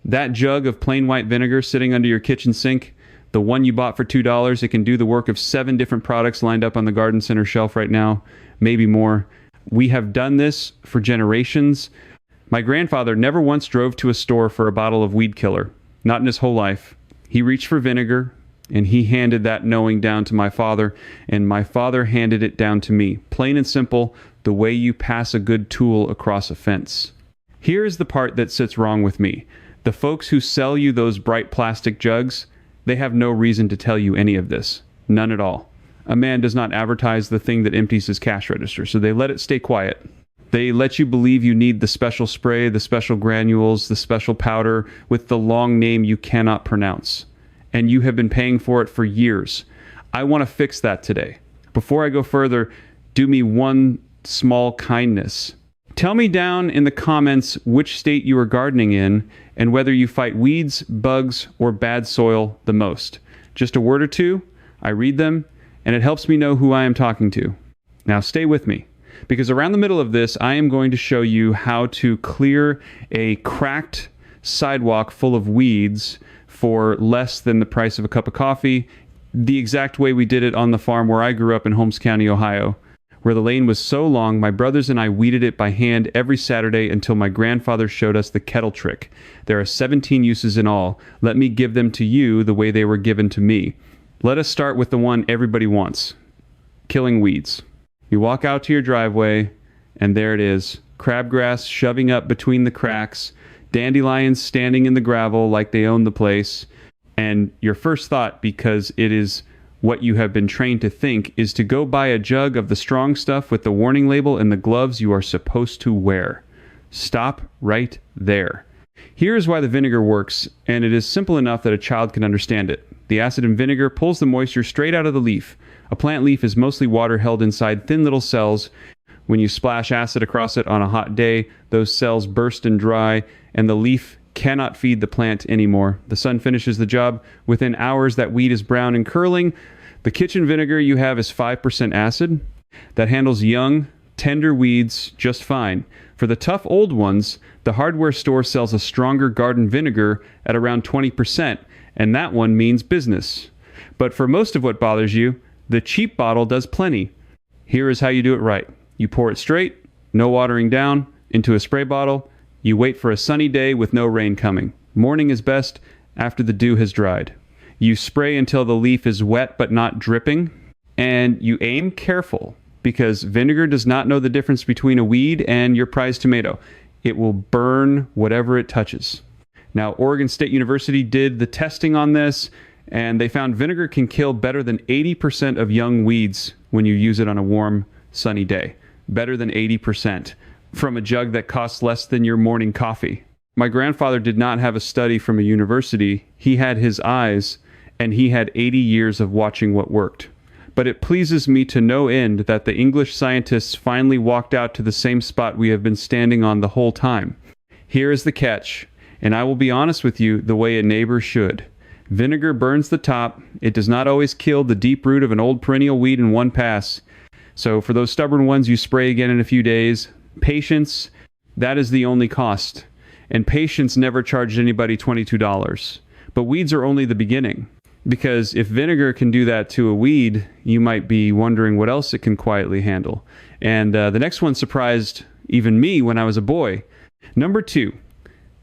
That jug of plain white vinegar sitting under your kitchen sink, the one you bought for $2, it can do the work of 7 different products lined up on the garden center shelf right now, maybe more. We have done this for generations. My grandfather never once drove to a store for a bottle of weed killer, not in his whole life. He reached for vinegar, and he handed that knowing down to my father, and my father handed it down to me. Plain and simple, the way you pass a good tool across a fence. Here's the part that sits wrong with me. The folks who sell you those bright plastic jugs, they have no reason to tell you any of this. None at all. A man does not advertise the thing that empties his cash register, so they let it stay quiet. They let you believe you need the special spray, the special granules, the special powder with the long name you cannot pronounce. And you have been paying for it for years. I want to fix that today. Before I go further, do me one small kindness. Tell me down in the comments which state you are gardening in and whether you fight weeds, bugs, or bad soil the most. Just a word or two, I read them, and it helps me know who I am talking to. Now stay with me, because around the middle of this, I am going to show you how to clear a cracked sidewalk full of weeds for less than the price of a cup of coffee, the exact way we did it on the farm where I grew up in Holmes County, Ohio, where the lane was so long, my brothers and I weeded it by hand every Saturday until my grandfather showed us the kettle trick. There are 17 uses in all. Let me give them to you the way they were given to me. Let us start with the one everybody wants, killing weeds. You walk out to your driveway, and there it is, crabgrass shoving up between the cracks, dandelions standing in the gravel like they own the place, and your first thought, because it is what you have been trained to think, is to go buy a jug of the strong stuff with the warning label and the gloves you are supposed to wear. Stop right there. Here's why the vinegar works, and it is simple enough that a child can understand it. The acid in vinegar pulls the moisture straight out of the leaf. A plant leaf is mostly water held inside thin little cells. When you splash acid across it on a hot day, those cells burst and dry, and the leaf cannot feed the plant anymore. The sun finishes the job. Within hours, that weed is brown and curling. The kitchen vinegar you have is 5% acid. That handles young, tender weeds just fine. For the tough old ones, the hardware store sells a stronger garden vinegar at around 20%, and that one means business. But for most of what bothers you, the cheap bottle does plenty. Here is how you do it right. You pour it straight, no watering down, into a spray bottle. You wait for a sunny day with no rain coming. Morning is best after the dew has dried. You spray until the leaf is wet but not dripping, and you aim careful, because vinegar does not know the difference between a weed and your prized tomato. It will burn whatever it touches. Now, Oregon State University did the testing on this, and they found vinegar can kill better than 80% of young weeds when you use it on a warm, sunny day. Better than 80%. From a jug that costs less than your morning coffee. My grandfather did not have a study from a university. He had his eyes, and he had 80 years of watching what worked. But it pleases me to no end that the English scientists finally walked out to the same spot we have been standing on the whole time. Here is the catch, and I will be honest with you the way a neighbor should. Vinegar burns the top. It does not always kill the deep root of an old perennial weed in one pass. So for those stubborn ones you spray again in a few days, patience, that is the only cost. And patience never charged anybody $22. But weeds are only the beginning. Because if vinegar can do that to a weed, you might be wondering what else it can quietly handle. And the next one surprised even me when I was a boy. Number 2,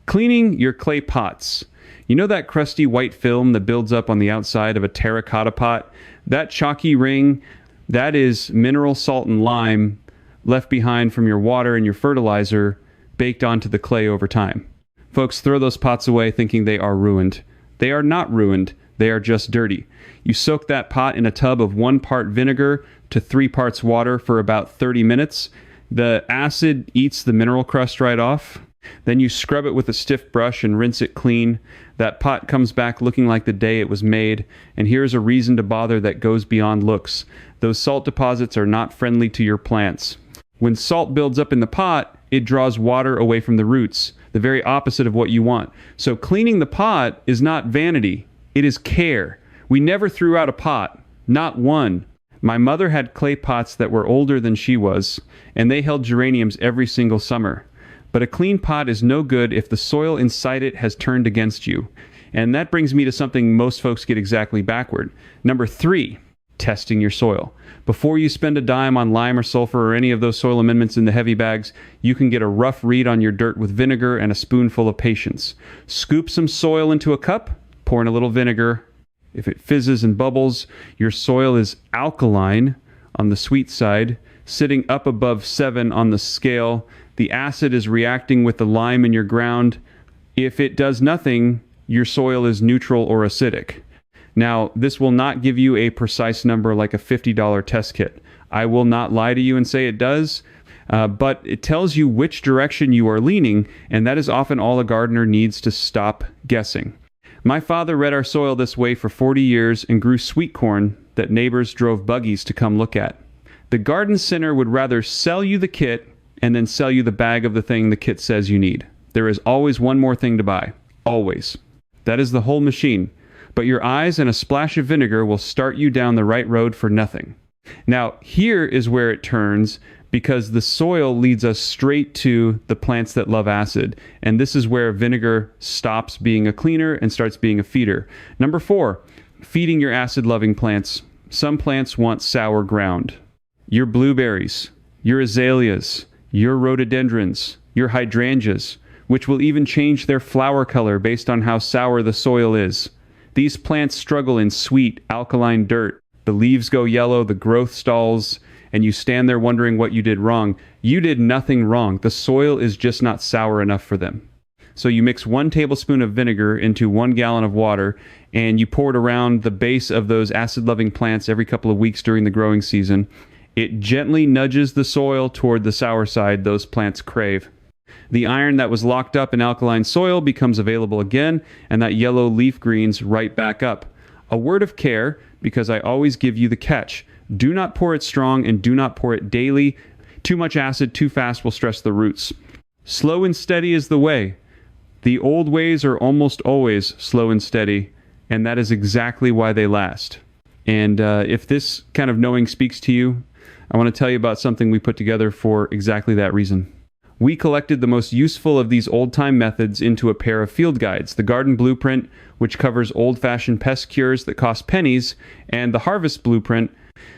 cleaning your clay pots. You know that crusty white film that builds up on the outside of a terracotta pot? That chalky ring, that is mineral salt and lime left behind from your water and your fertilizer baked onto the clay over time. Folks throw those pots away thinking they are ruined. They are not ruined. They are just dirty. You soak that pot in a tub of 1 part vinegar to 3 parts water for about 30 minutes. The acid eats the mineral crust right off. Then you scrub it with a stiff brush and rinse it clean. That pot comes back looking like the day it was made. And here's a reason to bother that goes beyond looks. Those salt deposits are not friendly to your plants. When salt builds up in the pot, it draws water away from the roots, the very opposite of what you want. So cleaning the pot is not vanity. It is care. We never threw out a pot. Not one. My mother had clay pots that were older than she was, and they held geraniums every single summer. But a clean pot is no good if the soil inside it has turned against you. And that brings me to something most folks get exactly backward. Number 3, testing your soil. Before you spend a dime on lime or sulfur or any of those soil amendments in the heavy bags, you can get a rough read on your dirt with vinegar and a spoonful of patience. Scoop some soil into a cup, pour in a little vinegar. If it fizzes and bubbles, your soil is alkaline on the sweet side, sitting up above 7 on the scale. The acid is reacting with the lime in your ground. If it does nothing, your soil is neutral or acidic. Now, this will not give you a precise number like a $50 test kit. I will not lie to you and say it does, but it tells you which direction you are leaning, and that is often all a gardener needs to stop guessing. My father read our soil this way for 40 years and grew sweet corn that neighbors drove buggies to come look at. The garden center would rather sell you the kit and then sell you the bag of the thing the kit says you need. There is always one more thing to buy. Always. That is the whole machine. But your eyes and a splash of vinegar will start you down the right road for nothing. Now, here is where it turns, because the soil leads us straight to the plants that love acid. And this is where vinegar stops being a cleaner and starts being a feeder. Number 4, feeding your acid-loving plants. Some plants want sour ground. Your blueberries, your azaleas, your rhododendrons, your hydrangeas, which will even change their flower color based on how sour the soil is. These plants struggle in sweet, alkaline dirt. The leaves go yellow, the growth stalls, and you stand there wondering what you did wrong. You did nothing wrong. The soil is just not sour enough for them. So you mix 1 tablespoon of vinegar into 1 gallon of water, and you pour it around the base of those acid-loving plants every couple of weeks during the growing season. It gently nudges the soil toward the sour side those plants crave. The iron that was locked up in alkaline soil becomes available again, and that yellow leaf greens right back up. A word of care, because I always give you the catch. Do not pour it strong and do not pour it daily. Too much acid too fast will stress the roots. Slow and steady is the way. The old ways are almost always slow and steady, and that is exactly why they last. And if this kind of knowing speaks to you, I want to tell you about something we put together for exactly that reason. We collected the most useful of these old-time methods into a pair of field guides, the Garden Blueprint, which covers old-fashioned pest cures that cost pennies, and the Harvest Blueprint,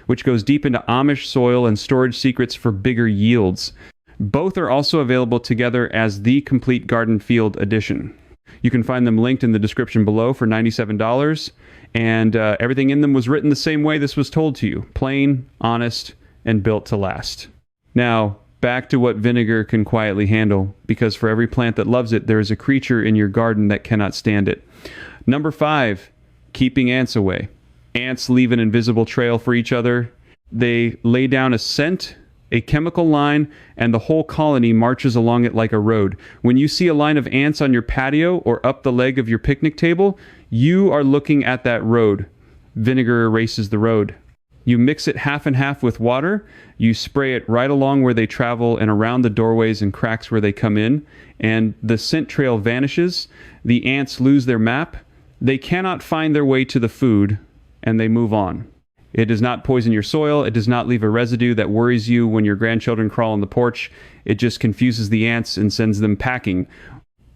which goes deep into Amish soil and storage secrets for bigger yields. Both are also available together as the Complete Garden Field Edition. You can find them linked in the description below for $97, and everything in them was written the same way this was told to you, plain, honest, and built to last. Now, back to what vinegar can quietly handle, because for every plant that loves it, there is a creature in your garden that cannot stand it. Number 5, keeping ants away. Ants leave an invisible trail for each other. They lay down a scent, a chemical line, and the whole colony marches along it like a road. When you see a line of ants on your patio or up the leg of your picnic table, you are looking at that road. Vinegar erases the road. You mix it half and half with water. You spray it right along where they travel and around the doorways and cracks where they come in, and the scent trail vanishes. The ants lose their map. They cannot find their way to the food, and they move on. It does not poison your soil. It does not leave a residue that worries you when your grandchildren crawl on the porch. It just confuses the ants and sends them packing.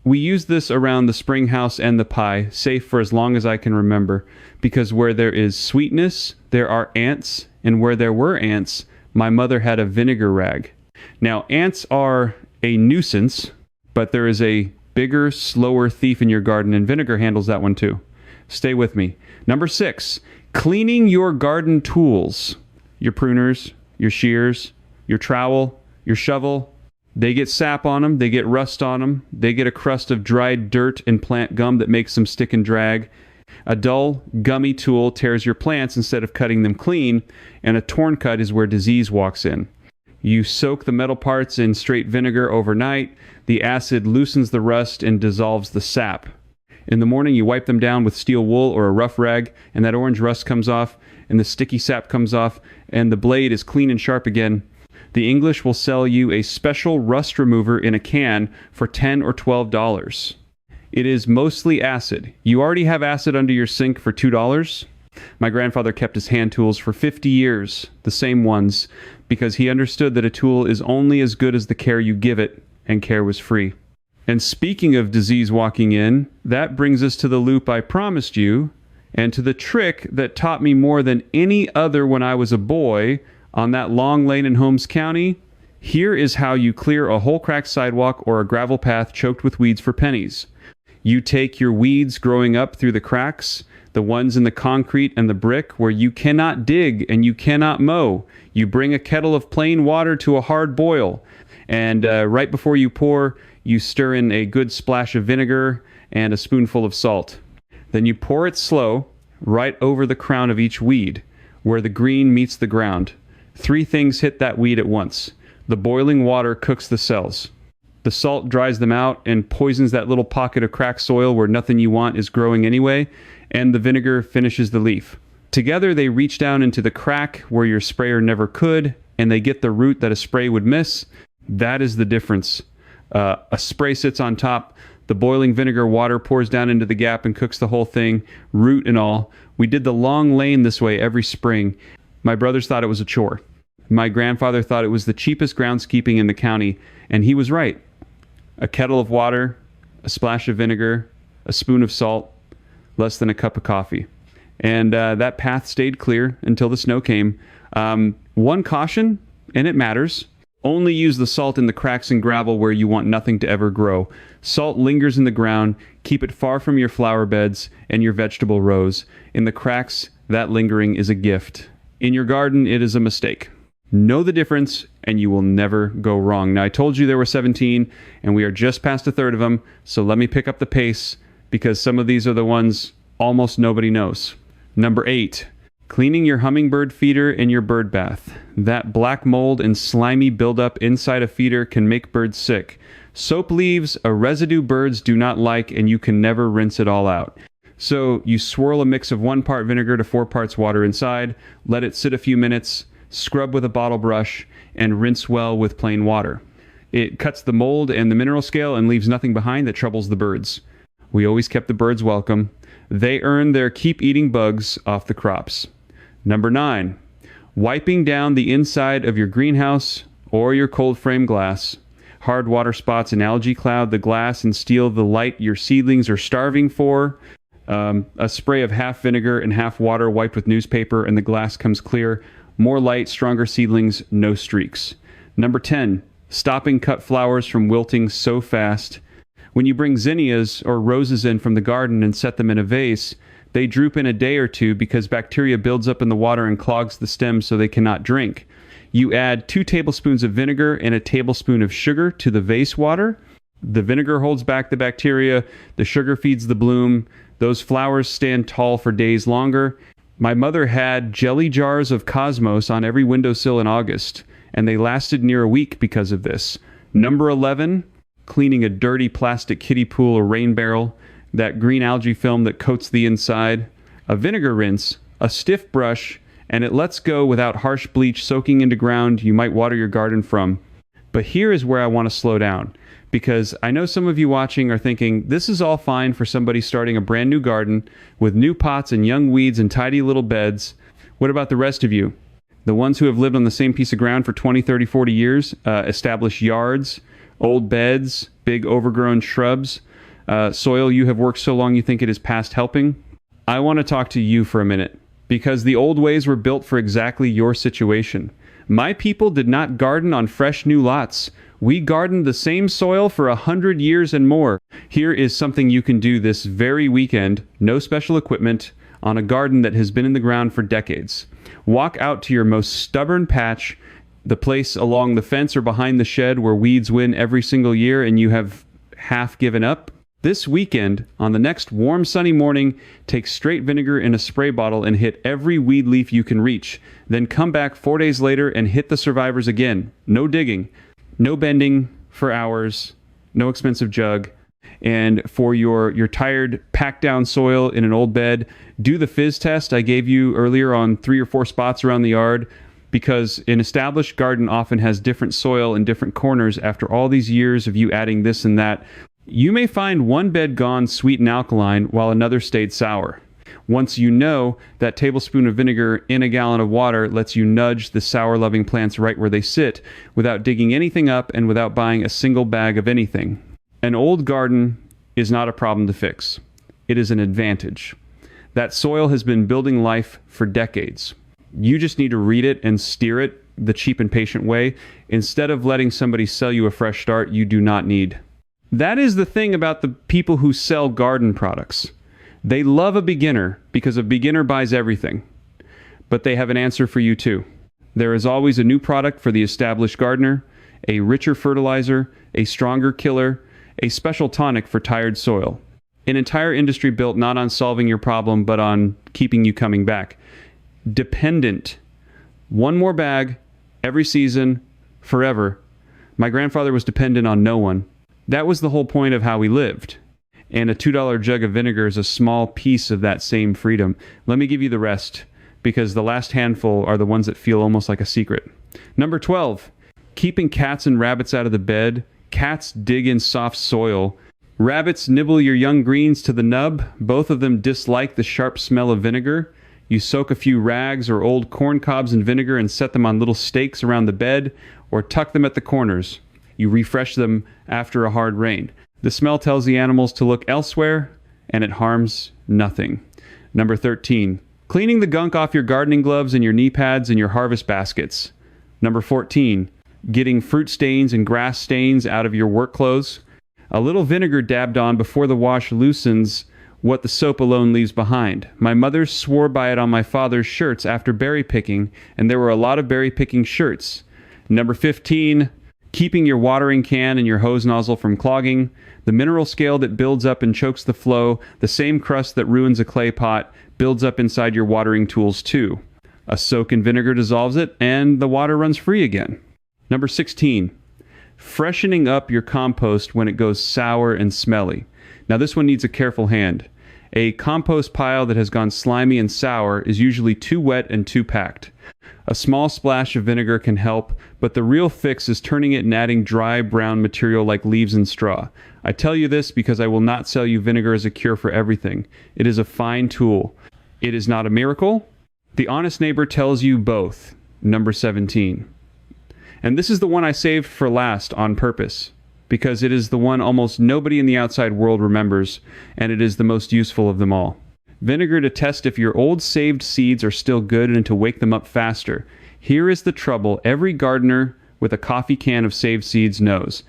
We use this around the spring house and the pie, safe for as long as I can remember, because where there is sweetness, there are ants, and where there were ants, my mother had a vinegar rag. Now, ants are a nuisance, but there is a bigger, slower thief in your garden, and vinegar handles that one too. Stay with me. Number 6, cleaning your garden tools. Your pruners, your shears, your trowel, your shovel. They get sap on them, they get rust on them, they get a crust of dried dirt and plant gum that makes them stick and drag. A dull, gummy tool tears your plants instead of cutting them clean, and a torn cut is where disease walks in. You soak the metal parts in straight vinegar overnight. The acid loosens the rust and dissolves the sap. In the morning, you wipe them down with steel wool or a rough rag, and that orange rust comes off, and the sticky sap comes off, and the blade is clean and sharp again. The English will sell you a special rust remover in a can for $10 or $12. It is mostly acid. You already have acid under your sink for $2. My grandfather kept his hand tools for 50 years, the same ones, because he understood that a tool is only as good as the care you give it, and care was free. And speaking of disease walking in, that brings us to the loop I promised you, and to the trick that taught me more than any other when I was a boy on that long lane in Holmes County. Here is how you clear a whole cracked sidewalk or a gravel path choked with weeds for pennies. You take your weeds growing up through the cracks, the ones in the concrete and the brick where you cannot dig and you cannot mow. You bring a kettle of plain water to a hard boil, and right before you pour, you stir in a good splash of vinegar and a spoonful of salt. Then you pour it slow, right over the crown of each weed, where the green meets the ground. 3 things hit that weed at once. The boiling water cooks the cells. The salt dries them out and poisons that little pocket of cracked soil where nothing you want is growing anyway, and the vinegar finishes the leaf. Together they reach down into the crack where your sprayer never could, and they get the root that a spray would miss. That is the difference. A spray sits on top. The boiling vinegar water pours down into the gap and cooks the whole thing, root and all. We did the long lane this way every spring. My brothers thought it was a chore. My grandfather thought it was the cheapest groundskeeping in the county, and he was right. A kettle of water, a splash of vinegar, a spoon of salt, less than a cup of coffee. And that path stayed clear until the snow came. One caution, and it matters. Only use the salt in the cracks and gravel where you want nothing to ever grow. Salt lingers in the ground. Keep it far from your flower beds and your vegetable rows. In the cracks, that lingering is a gift. In your garden, it is a mistake. Know the difference, and you will never go wrong. Now, I told you there were 17, and we are just past a third of them, so let me pick up the pace, because some of these are the ones almost nobody knows. Number 8. Cleaning your hummingbird feeder in your bird bath. That black mold and slimy buildup inside a feeder can make birds sick. Soap leaves a residue birds do not like, and you can never rinse it all out. So you swirl a mix of 1 part vinegar to 4 parts water inside, let it sit a few minutes, scrub with a bottle brush, and rinse well with plain water. It cuts the mold and the mineral scale and leaves nothing behind that troubles the birds. We always kept the birds welcome. They earn their keep eating bugs off the crops. Number 9, wiping down the inside of your greenhouse or your cold frame glass. Hard water spots and algae cloud the glass and steal the light your seedlings are starving for. A spray of half vinegar and half water wiped with newspaper and the glass comes clear. More light, stronger seedlings, no streaks. Number 10, stopping cut flowers from wilting so fast. When you bring zinnias or roses in from the garden and set them in a vase, they droop in a day or two because bacteria builds up in the water and clogs the stems so they cannot drink. You add 2 tablespoons of vinegar and a tablespoon of sugar to the vase water. The vinegar holds back the bacteria, the sugar feeds the bloom. Those flowers stand tall for days longer. My mother had jelly jars of cosmos on every windowsill in August, and they lasted near a week because of this. Number 11, cleaning a dirty plastic kiddie pool or rain barrel, that green algae film that coats the inside, a vinegar rinse, a stiff brush, and it lets go without harsh bleach soaking into ground you might water your garden from. But here is where I want to slow down, because I know some of you watching are thinking, this is all fine for somebody starting a brand new garden with new pots and young weeds and tidy little beds. What about the rest of you? The ones who have lived on the same piece of ground for 20, 30, 40 years, established yards, old beds, big overgrown shrubs, soil you have worked so long you think it is past helping. I want to talk to you for a minute, because the old ways were built for exactly your situation. My people did not garden on fresh new lots. We gardened the same soil for 100 years and more. Here is something you can do this very weekend, no special equipment, on a garden that has been in the ground for decades. Walk out to your most stubborn patch, the place along the fence or behind the shed where weeds win every single year and you have half given up. This weekend, on the next warm sunny morning, take straight vinegar in a spray bottle and hit every weed leaf you can reach. Then come back 4 days later and hit the survivors again. No digging, no bending for hours, no expensive jug. And for your tired, packed down soil in an old bed, do the fizz test I gave you earlier on 3 or 4 spots around the yard, because an established garden often has different soil in different corners after all these years of you adding this and that. You may find one bed gone sweet and alkaline while another stayed sour. Once you know, that tablespoon of vinegar in a gallon of water lets you nudge the sour-loving plants right where they sit without digging anything up and without buying a single bag of anything. An old garden is not a problem to fix. It is an advantage. That soil has been building life for decades. You just need to read it and steer it the cheap and patient way instead of letting somebody sell you a fresh start you do not need. That is the thing about the people who sell garden products. They love a beginner because a beginner buys everything. But they have an answer for you too. There is always a new product for the established gardener, a richer fertilizer, a stronger killer, a special tonic for tired soil. An entire industry built not on solving your problem, but on keeping you coming back. Dependent. One more bag, every season, forever. My grandfather was dependent on no one. That was the whole point of how he lived. And a $2 jug of vinegar is a small piece of that same freedom. Let me give you the rest, because the last handful are the ones that feel almost like a secret. Number 12, keeping cats and rabbits out of the bed. Cats dig in soft soil. Rabbits nibble your young greens to the nub. Both of them dislike the sharp smell of vinegar. You soak a few rags or old corn cobs in vinegar and set them on little stakes around the bed, or tuck them at the corners. You refresh them after a hard rain. The smell tells the animals to look elsewhere, and it harms nothing. Number 13, cleaning the gunk off your gardening gloves and your knee pads and your harvest baskets. Number 14, getting fruit stains and grass stains out of your work clothes. A little vinegar dabbed on before the wash loosens what the soap alone leaves behind. My mother swore by it on my father's shirts after berry picking, and there were a lot of berry picking shirts. Number 15, keeping your watering can and your hose nozzle from clogging. The mineral scale that builds up and chokes the flow, the same crust that ruins a clay pot, builds up inside your watering tools too. A soak in vinegar dissolves it, and the water runs free again. Number 16, freshening up your compost when it goes sour and smelly. Now this one needs a careful hand. A compost pile that has gone slimy and sour is usually too wet and too packed. A small splash of vinegar can help, but the real fix is turning it and adding dry brown material like leaves and straw. I tell you this because I will not sell you vinegar as a cure for everything. It is a fine tool. It is not a miracle. The honest neighbor tells you both. Number 17. And this is the one I saved for last on purpose, because it is the one almost nobody in the outside world remembers, and it is the most useful of them all. Vinegar to test if your old saved seeds are still good and to wake them up faster. Here is the trouble every gardener with a coffee can of saved seeds knows.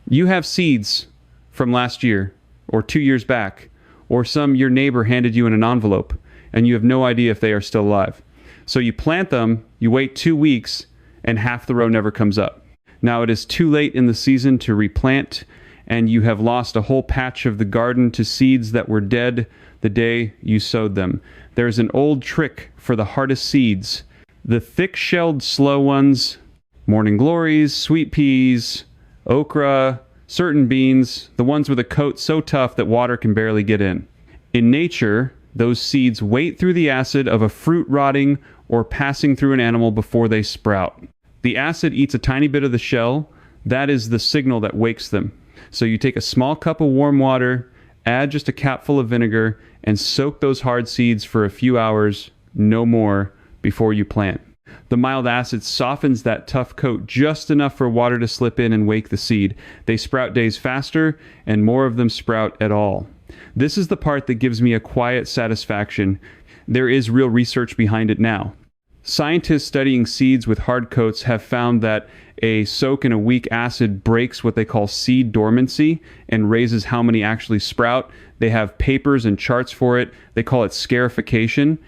You have seeds from last year, or 2 years back, or some your neighbor handed you in an envelope, and you have no idea if they are still alive. So you plant them, you wait 2 weeks, and half the row never comes up. Now it is too late in the season to replant, and you have lost a whole patch of the garden to seeds that were dead the day you sowed them. There's an old trick for the hardest seeds. The thick-shelled slow ones, morning glories, sweet peas, okra, certain beans, the ones with a coat so tough that water can barely get in. In nature, those seeds wait through the acid of a fruit rotting or passing through an animal before they sprout. The acid eats a tiny bit of the shell. That is the signal that wakes them. So you take a small cup of warm water, add just a capful of vinegar, and soak those hard seeds for a few hours, no more, before you plant. The mild acid softens that tough coat just enough for water to slip in and wake the seed. They sprout days faster, and more of them sprout at all. This is the part that gives me a quiet satisfaction. There is real research behind it now. Scientists studying seeds with hard coats have found that a soak in a weak acid breaks what they call seed dormancy and raises how many actually sprout. They have papers and charts for it. They call it scarification.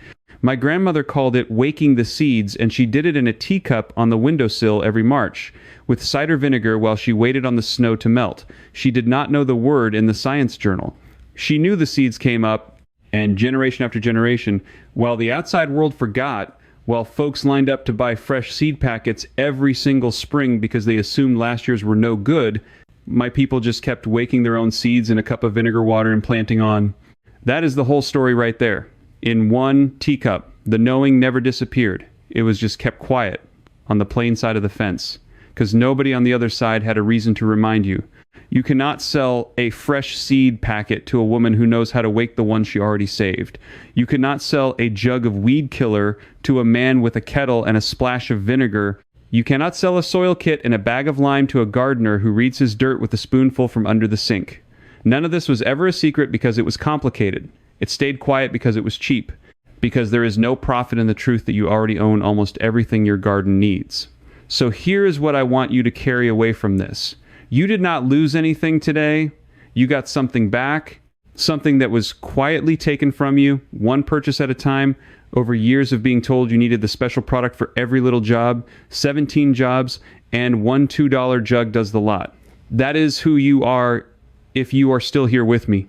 My grandmother called it waking the seeds, and she did it in a teacup on the windowsill every March with cider vinegar while she waited on the snow to melt. She did not know the word in the science journal. She knew the seeds came up, and generation after generation, while the outside world forgot, while folks lined up to buy fresh seed packets every single spring because they assumed last year's were no good, my people just kept waking their own seeds in a cup of vinegar water and planting on. That is the whole story right there. In one teacup, the knowing never disappeared. It was just kept quiet on the plain side of the fence, because nobody on the other side had a reason to remind you. You cannot sell a fresh seed packet to a woman who knows how to wake the one she already saved. You cannot sell a jug of weed killer to a man with a kettle and a splash of vinegar. You cannot sell a soil kit and a bag of lime to a gardener who reads his dirt with a spoonful from under the sink. None of this was ever a secret because it was complicated. It stayed quiet because it was cheap. Because there is no profit in the truth that you already own almost everything your garden needs. So here is what I want you to carry away from this. You did not lose anything today. You got something back, something that was quietly taken from you, one purchase at a time, over years of being told you needed the special product for every little job, 17 jobs, and one $2 jug does the lot. That is who you are if you are still here with me.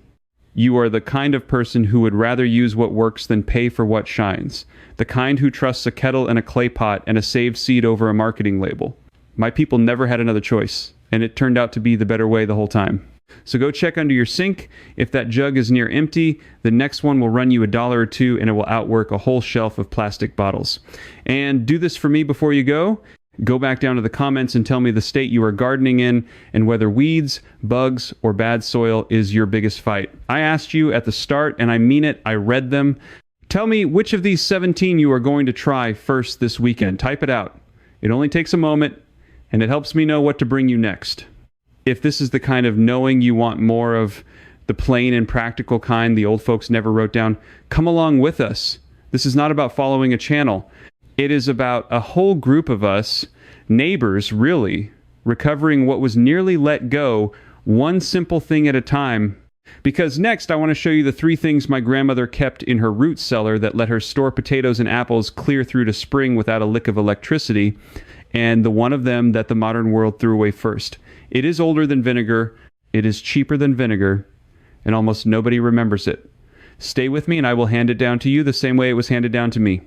You are the kind of person who would rather use what works than pay for what shines. The kind who trusts a kettle and a clay pot and a saved seed over a marketing label. My people never had another choice, and it turned out to be the better way the whole time. So go check under your sink. If that jug is near empty, the next one will run you $1 or $2, and it will outwork a whole shelf of plastic bottles. And do this for me before you go. Go back down to the comments and tell me the state you are gardening in and whether weeds, bugs, or bad soil is your biggest fight. I asked you at the start, and I mean it. I read them. Tell me which of these 17 you are going to try first this weekend. Type it out. It only takes a moment, and it helps me know what to bring you next. If this is the kind of knowing you want more of the plain and practical kind the old folks never wrote down, come along with us. This is not about following a channel. It is about a whole group of us, neighbors really, recovering what was nearly let go, one simple thing at a time. Because next I want to show you the 3 things my grandmother kept in her root cellar that let her store potatoes and apples clear through to spring without a lick of electricity, and the one of them that the modern world threw away first. It is older than vinegar, it is cheaper than vinegar, and almost nobody remembers it. Stay with me and I will hand it down to you the same way it was handed down to me.